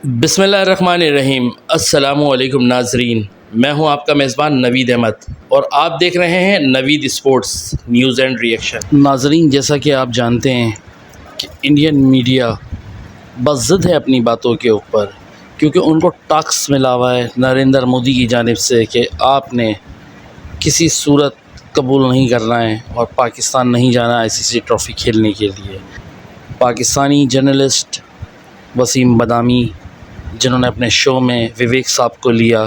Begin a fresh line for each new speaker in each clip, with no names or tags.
बिस्मिल्लाहिर्रहमानिर्रहीम। अस्सलामुअलैकुम नाजरीन, मैं हूं आपका मेज़बान नवीद अहमद और आप देख रहे हैं Naveed sports news and reaction. नाजरीन, जैसा कि आप जानते हैं कि इंडियन मीडिया बस ज़िद है अपनी बातों के ऊपर, क्योंकि उनको टास्क मिला हुआ है नरेंद्र मोदी की जानिब से कि आपने किसी सूरत कबूल नहीं करना है और पाकिस्तान नहीं जाना आईसीसी ट्रॉफ़ी खेलने के लिए। पाकिस्तानी जर्नलिस्ट वसीम बदामी, जिन्होंने अपने शो में विवेक साहब को लिया,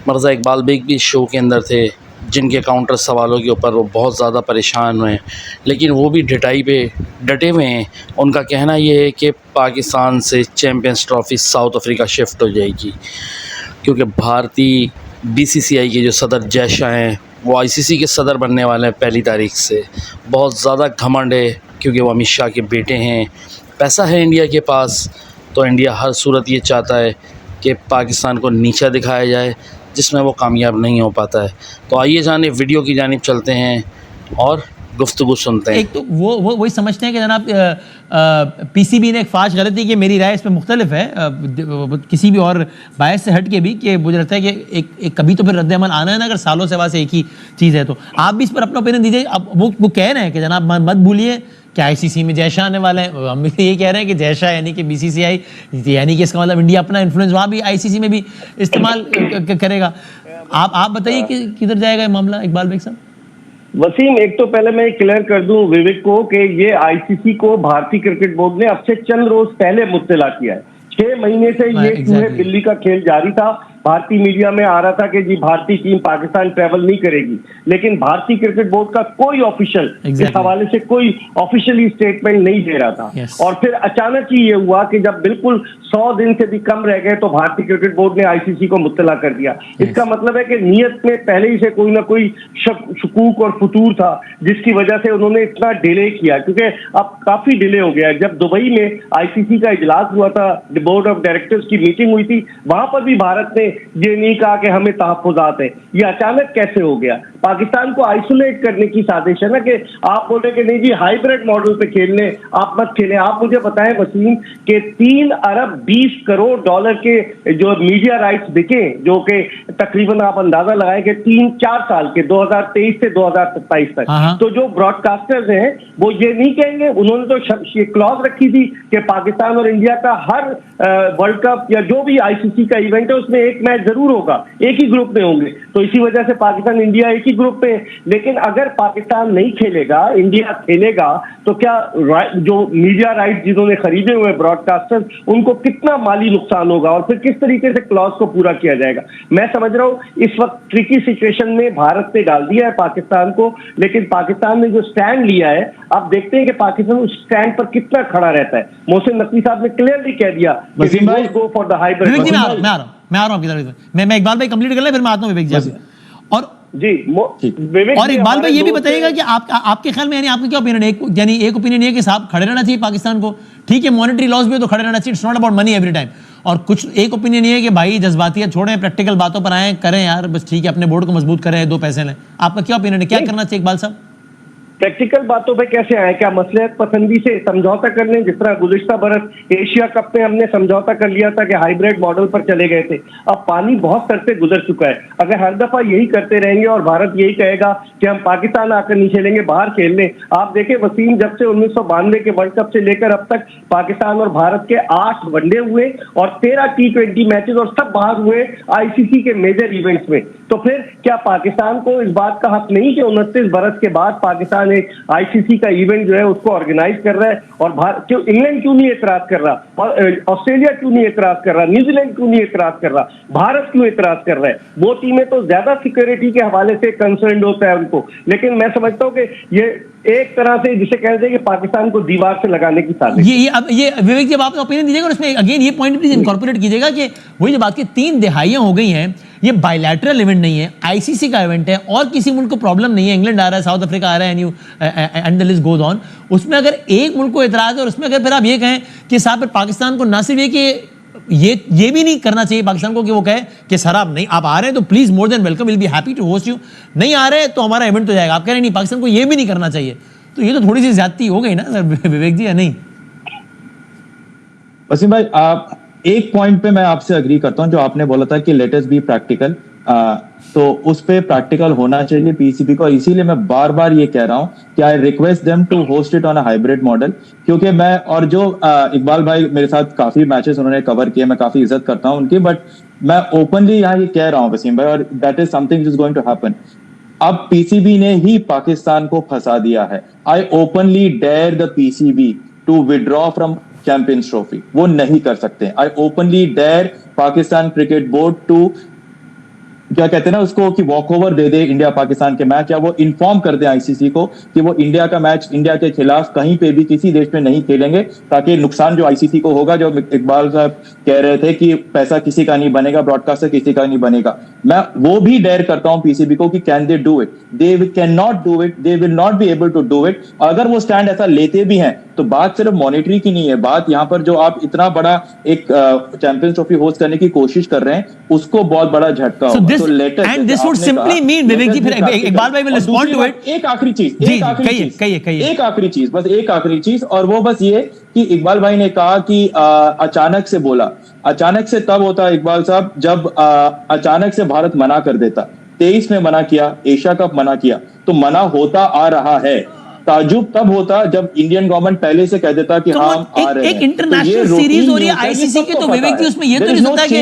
मर्ज़ा इकबाल बेग भी शो के अंदर थे, जिनके काउंटर सवालों के ऊपर वो बहुत ज़्यादा परेशान हुए, लेकिन वो भी डटाई पे डटे हुए हैं। उनका कहना ये है कि पाकिस्तान से champions trophy south Africa shift हो जाएगी, क्योंकि भारतीय बीसीसीआई के जो सदर जय शाह हैं वो आईसीसी के सदर बनने वाले हैं 1 तारीख से। बहुत ज़्यादा घमंड है, क्योंकि वो अमित शाह के बेटे हैं, पैसा है इंडिया के पास, तो इंडिया हर सूरत ये चाहता है कि पाकिस्तान को नीचा दिखाया जाए, जिसमें वो कामयाब नहीं हो पाता है। तो आइए जाने वीडियो की जानिब चलते हैं और गुफ्तगू सुनते हैं।
एक तो वो वही समझते हैं कि जनाब पीसीबी ने एक फाश गलती की, मेरी राय इसमें मुख्तलिफ है किसी भी और बायस से हट के भी, कि मुझे लगता है कि एक कभी तो फिर रद्द-ए-अमल आना है ना, अगर सालों से वास्ते एक ही चीज़ है। तो आप भी इस पर अपना ओपिनियन दीजिए। अब वो कह रहे हैं कि जनाब मत भूलिए कि आईसीसी में जय शाह आने वाले हैं। हम भी ये कह रहे हैं कि जय शाह यानी कि बीसीसीआई, यानी कि इसका मतलब इंडिया अपना इन्फ्लुएंस वहाँ भी आईसीसी में भी इस्तेमाल करेगा। आप बताइए कि किधर जाएगा ये मामला, इकबाल बेग साहब।
वसीम, एक तो पहले मैं क्लियर कर दूं विवेक को कि ये आईसीसी को भारतीय क्रिकेट बोर्ड ने अब से चंद रोज पहले मुत्तला किया है। 6 महीने से ये चूहे बिल्ली का खेल जारी था। भारतीय मीडिया में आ रहा था कि जी भारतीय टीम पाकिस्तान ट्रैवल नहीं करेगी, लेकिन भारतीय क्रिकेट बोर्ड का कोई ऑफिशियल इस हवाले से कोई ऑफिशियली स्टेटमेंट नहीं दे रहा था। और फिर अचानक ही ये हुआ कि जब बिल्कुल 100 दिन से भी कम रह गए तो भारतीय क्रिकेट बोर्ड ने आईसीसी को मुत्तला कर दिया। इसका मतलब है कि नीयत में पहले ही से कोई ना कोई शकूक और फतूर था, जिसकी वजह से उन्होंने इतना डिले किया, क्योंकि अब काफी डिले हो गया। जब दुबई में आईसीसी का इजलास हुआ था, बोर्ड ऑफ डायरेक्टर्स की मीटिंग हुई थी, वहां पर भी भारत ने ये नहीं कहा कि हमें तहफ्फुज़ात है। ये अचानक कैसे हो गया? पाकिस्तान को आइसोलेट करने की साजिश है ना, कि आप बोले कि नहीं जी हाइब्रिड मॉडल पे खेलने, आप मत खेलें। आप मुझे बताएं वसीम कि 3 अरब 20 करोड़ डॉलर के जो मीडिया राइट्स बिके, जो कि तकरीबन आप अंदाजा लगाएं कि 3-4 साल के 2023 से 2027 तक, तो जो ब्रॉडकास्टर्स हैं वो ये नहीं कहेंगे, उन्होंने तो ये क्लॉज रखी थी कि पाकिस्तान और इंडिया का हर वर्ल्ड कप या जो भी आईसीसी का इवेंट है उसमें एक मैच जरूर होगा, एक ही ग्रुप में होंगे। तो इसी वजह से पाकिस्तान इंडिया एक ही ग्रुप में। लेकिन अगर पाकिस्तान नहीं खेलेगा, इंडिया खेलेगा, तो क्या जो मीडिया राइट जिन्होंने खरीदे हुए ब्रॉडकास्टर्स, उनको कितना माली नुकसान होगा और फिर किस तरीके से क्लॉज को पूरा किया जाएगा? मैं समझ रहा हूं इस वक्त ट्रिकी सिचुएशन में भारत ने डाल दिया है पाकिस्तान को, लेकिन पाकिस्तान ने जो स्टैंड लिया है, आप देखते हैं कि पाकिस्तान उस स्टैंड पर कितना खड़ा रहता है। मोहसिन नकवी साहब ने क्लियरली कह दिया गो फॉर द हाइब्रिड।
मैं आ रहा हूं, मैं इकबाल भाई कंप्लीट कर ले, फिर मैं आता हूं विवेक जी। और
विवेक
और इकबाल भाई ये भी बताइएगा कि आपके ख्याल में, यानी आपका क्या ओपिनियन है? यानी एक ओपिनियन ये कि साहब खड़े रहना चाहिए पाकिस्तान को, ठीक है मॉनेटरी लॉस भी हो तो खड़े रहना चाहिए, it's not about money every time. और कुछ एक ओपिनियन ये है कि भाई जज्बातियां छोड़ें, प्रैक्टिकल बातों पर आए, करें यार बस, ठीक है अपने बोर्ड को मजबूत करें, 2 पैसे लें। आपका क्या ओपिनियन है, क्या करना चाहिए इकबाल साहब?
प्रैक्टिकल बातों पे कैसे आए? क्या मसलहत पसंदी से समझौता कर लें, जिस तरह गुज़िश्ता बरस एशिया कप में हमने समझौता कर लिया था कि हाइब्रिड मॉडल पर चले गए थे। अब पानी बहुत सर से गुजर चुका है। अगर हर दफा यही करते रहेंगे और भारत यही कहेगा कि हम पाकिस्तान आकर नहीं खेलेंगे, बाहर खेल लें। आप देखें वसीम, जब से 1992 के वर्ल्ड कप से लेकर अब तक पाकिस्तान और भारत के 8 वनडे हुए और 13 T20 मैचेस, और सब बाहर हुए आईसीसी के मेजर इवेंट्स में। तो फिर क्या पाकिस्तान को इस बात का हक नहीं कि 29 बरस के बाद पाकिस्तान एक आईसीसी का इवेंट जो है उसको ऑर्गेनाइज कर रहा है? और क्यों इंग्लैंड क्यों नहीं एतराज कर रहा, और ऑस्ट्रेलिया क्यों नहीं एतराज कर रहा, न्यूजीलैंड क्यों नहीं एतराज कर रहा, भारत क्यों एतराज कर रहा है? वो टीमें तो ज्यादा सिक्योरिटी के हवाले से कंसर्न होता है उनको। लेकिन मैं समझता हूँ कि ये एक तरह से जिसे कहते हैं कि पाकिस्तान को दीवार से लगाने की साजिश।
ये विवेक जी आप ओपिनियन दीजिएगा और इसमें अगेन ये पॉइंट प्लीज इनकॉर्पोरेट कीजिएगा कि वही जो बात की 3 दिहाइयां हो गई हैं, ये बायलैटरल इवेंट नहीं है, आईसीसी का इवेंट है और किसी मुल्क को प्रॉब्लम नहीं है। इंग्लैंड आ रहा है, साउथ अफ्रीका आ रहा है, and the list goes on. उसमें अगर एक मुल्क को एतराज है और उसमें अगर फिर आप ये कहें कि साहब फिर पाकिस्तान को ना सिर्फ ये कि ये भी नहीं करना चाहिए पाकिस्तान को कि वो कहे कि सर आप नहीं, आप आ रहे हैं तो please more than welcome, will be happy to host you, नहीं आ रहे तो हमारा इवेंट तो जाएगा। आप कह रहे नहीं, पाकिस्तान को ये भी नहीं करना चाहिए, तो ये तो थोड़ी सी ज्यादती हो गई ना विवेक जी, या नहीं?
वसीम भाई, एक पॉइंट पे मैं आपसे अग्री करता हूं, जो आपने बोला था कि लेट अस बी प्रैक्टिकल, तो उस पे प्रैक्टिकल होना चाहिए पीसीबी को। इसीलिए मैं बार बार ये कह रहा हूं कि I request them to host it on a hybrid model, क्योंकि मैं और जो इकबाल भाई मेरे साथ काफी मैचेस उन्होंने कवर किए, मैं काफी इज्जत करता हूं उनकी, बट मैं ओपनली यहाँ ये कह रहा हूं वसीम भाई, और that is something is going to happen. अब पीसीबी ने ही पाकिस्तान को फंसा दिया है। I openly dare the PCB to withdraw from Champions Trophy, वो नहीं कर सकते। I openly dare Pakistan cricket board to, क्या कहते हैं ना उसको, कि वॉक ओवर दे दे इंडिया पाकिस्तान के मैच, या वो इन्फॉर्म कर दे आईसीसी को कि वो इंडिया का मैच इंडिया के खिलाफ कहीं पे भी किसी देश में नहीं खेलेंगे, ताकि नुकसान जो आईसीसी को होगा, जो इकबाल साहब कह रहे थे कि पैसा किसी का नहीं बनेगा, ब्रॉडकास्टर किसी का नहीं बनेगा, मैं वो भी डेयर करता हूं पीसीबी को कि can they do it. They can not do it, they will not be able to do it. अगर वो स्टैंड ऐसा लेते भी हैं तो बात सिर्फ मॉनिटरी की नहीं है, बात यहाँ पर जो आप इतना बड़ा एक चैंपियंस ट्रॉफी होस्ट करने की कोशिश कर रहे हैं, उसको बहुत बड़ा झटका होगा। तो latest,
and this would simply mean, Vivek ji फिर इकबाल भाई विल रिस्पोंड टू इट।
एक आखिरी चीज,
एक
आखिरी चीज, और वो बस ये कि इकबाल भाई ने कहा कि अचानक से बोला, अचानक से तब होता है इकबाल साहब जब अचानक से भारत मना कर देता। 23 में मना किया, एशिया कप मना किया, तो मना होता आ रहा है। ताजुब तब होता जब इंडियन गवर्नमेंट पहले से कह देता कि हाँ आ रहे हैं।
एक इंटरनेशनल सीरीज हो रही है आईसीसी के, तो विवेक जी उसमें ये तो नहीं होता कि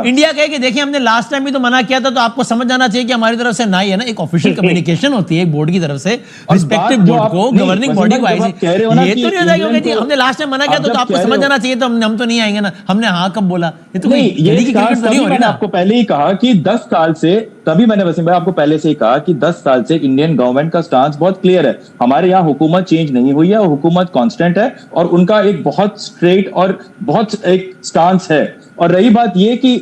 इंडिया कहे कि देखिए हमने लास्ट टाइम भी तो मना किया था, तो आपको समझ जाना चाहिए कि हमारी तरफ से ना ही है ना। एक ऑफिशियल कम्युनिकेशन होती है एक बोर्ड की तरफ से, रिस्पेक्टिव बोर्ड को, गवर्निंग बॉडी को। आईसीसी ये तो नहीं होता कि हमने लास्ट टाइम मना किया तो आपको समझ जाना चाहिए, तो हम तो नहीं आएंगे ना, हमने हाँ कब बोला। ये तो
मैंने आपको पहले ही कहा कि 10 साल से, तभी मैंने वसीम भाई आपको पहले से ही कहा कि 10 साल से इंडियन गवर्नमेंट का स्टांस बहुत क्लियर है। हमारे यहाँ हुकूमत चेंज नहीं हुई है, हुकूमत कांस्टेंट है, और उनका एक बहुत स्ट्रेट और बहुत एक स्टांस है। और रही बात ये कि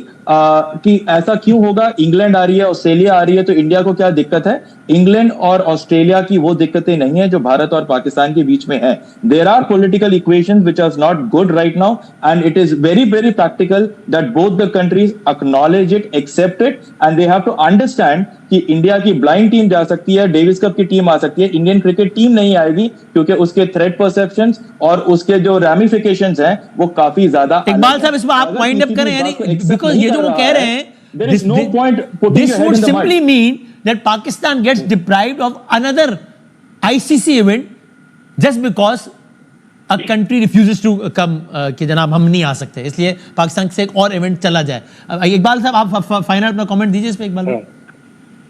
ऐसा क्यों होगा, इंग्लैंड आ रही है, ऑस्ट्रेलिया आ रही है, तो इंडिया को क्या दिक्कत है? इंग्लैंड और ऑस्ट्रेलिया की वो दिक्कतें नहीं है जो भारत और पाकिस्तान के बीच में है। There are political equations which are not good right now, and it is very very practical that both the countries acknowledge it, accept it, and they have to understand कि इंडिया की ब्लाइंड टीम जा सकती है, Davis Cup की team आ सकती है, Indian cricket team नहीं आएगी, क्योंकि उसके थ्रेट परसेप्शंस और उसके जो रैमिफिकेशंस हैं वो काफी ज्यादा।
इकबाल साहब इसमें आप वाइंड अप करें, यानी बिकॉज़ ये जो वो कह रहे हैं,
there is no point putting
this
your head
would
in the
simply
mud.
mean that Pakistan gets deprived of another ICC event just because a country refuses to come कि जनाब हम नहीं आ सकते, इसलिए पाकिस्तान से एक और इवेंट चला जाए। इकबाल साहब आप फाइनल अपना कमेंट दीजिए इस पे। इकबाल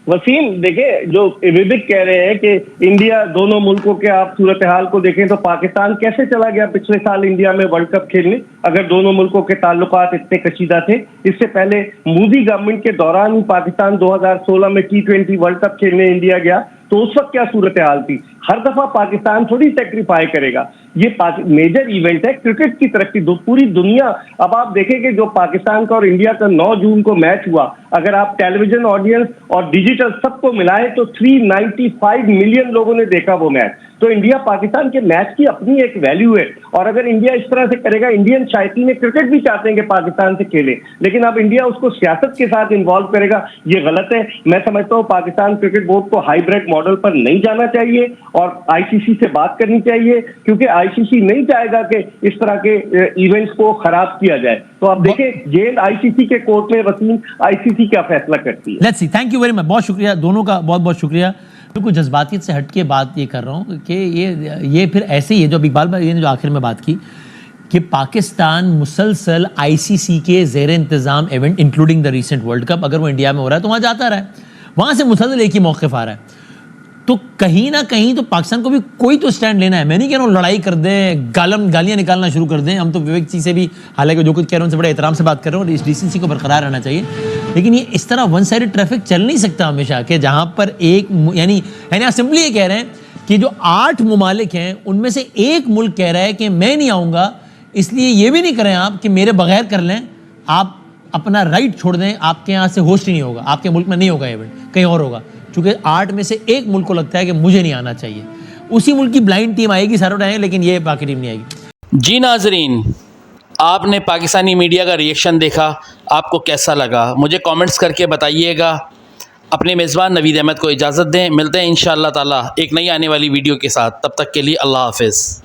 वसीम, देखिए जो विवेक कह रहे हैं कि इंडिया, दोनों मुल्कों के आप सूरत हाल को देखें तो पाकिस्तान कैसे चला गया पिछले साल इंडिया में वर्ल्ड कप खेलने, अगर दोनों मुल्कों के ताल्लुकात इतने कशीदा थे। इससे पहले मोदी गवर्नमेंट के दौरान ही पाकिस्तान 2016 में T20 वर्ल्ड कप खेलने इंडिया गया, तो उस वक्त क्या सूरत हाल थी। हर दफा पाकिस्तान थोड़ी सेक्रीफाई करेगा, ये मेजर इवेंट है क्रिकेट की तरक्की। पूरी दुनिया, अब आप देखें कि जो पाकिस्तान का और इंडिया का 9 जून को मैच हुआ, अगर आप टेलीविजन ऑडियंस और डिजिटल सबको मिलाएं तो 395 मिलियन लोगों ने देखा वो मैच। तो इंडिया पाकिस्तान के मैच की अपनी एक वैल्यू है, और अगर इंडिया इस तरह से करेगा, इंडियन शायकीन क्रिकेट भी चाहते हैं कि पाकिस्तान से खेले, लेकिन अब इंडिया उसको सियासत के साथ इन्वॉल्व करेगा, ये गलत है। मैं समझता हूँ पाकिस्तान क्रिकेट बोर्ड को हाइब्रिड मॉडल पर नहीं जाना चाहिए और आईसीसी से बात करनी चाहिए, क्योंकि आईसीसी नहीं चाहेगा कि इस तरह के इवेंट्स को खराब किया जाए। तो आप देखें जेल आईसीसी के कोर्ट में वसीम आईसीसी क्या फैसला करती है।
Let's see, thank you very much, बहुत शुक्रिया दोनों का, बहुत बहुत शुक्रिया। बिल्कुल जज्बातियत से हट के बात ये कर रहा हूँ कि ये फिर ऐसे ही है जो इकबाल भाई ने जो आखिर में बात की कि पाकिस्तान मुसलसल आईसीसी के ज़ेर इंतज़ाम event including the recent world cup, अगर वो इंडिया में हो रहा है तो वहाँ जाता रहा है, वहाँ से मुसलसल एक ही मौक़िफ़ आ रहा है। तो कहीं ना कहीं तो पाकिस्तान को भी कोई तो स्टैंड लेना है। मैं नहीं कह रहा हूँ लड़ाई कर दें, गालियाँ निकालना शुरू कर दें, हम तो विवेक जी से भी हालांकि जो कुछ कह रहे हैं उनसे बड़े एहतराम से बात कर रहे हैं और इस डिसेंसी को बरकरार रहना चाहिए, लेकिन ये इस तरह वन साइडेड ट्रैफिक चल नहीं सकता हमेशा कि जहाँ पर एक यानी आप सिंपली ये कह रहे हैं कि जो 8 ममालिक हैं उनमें से एक मुल्क कह रहा है कि मैं नहीं आऊँगा, इसलिए ये भी नहीं करें आप कि मेरे बगैर कर लें, आप अपना राइट छोड़ दें, आपके यहाँ से होस्ट ही नहीं होगा, आपके मुल्क में नहीं होगा इवेंट, कहीं और होगा। चूंकि 8 में से एक मुल्क को लगता है कि मुझे नहीं आना चाहिए, उसी मुल्क की ब्लाइंड टीम आएगी, सारे आएंगे, लेकिन ये बाकी टीम नहीं आएगी।
जी नाजरीन, आपने पाकिस्तानी मीडिया का रिएक्शन देखा, आपको कैसा लगा मुझे कमेंट्स करके बताइएगा। अपने मेज़बान नवीद अहमद को इजाज़त दें, मिलते हैं इंशाअल्लाह ताला एक नई आने वाली वीडियो के साथ, तब तक के लिए अल्लाह हाफ़िज़।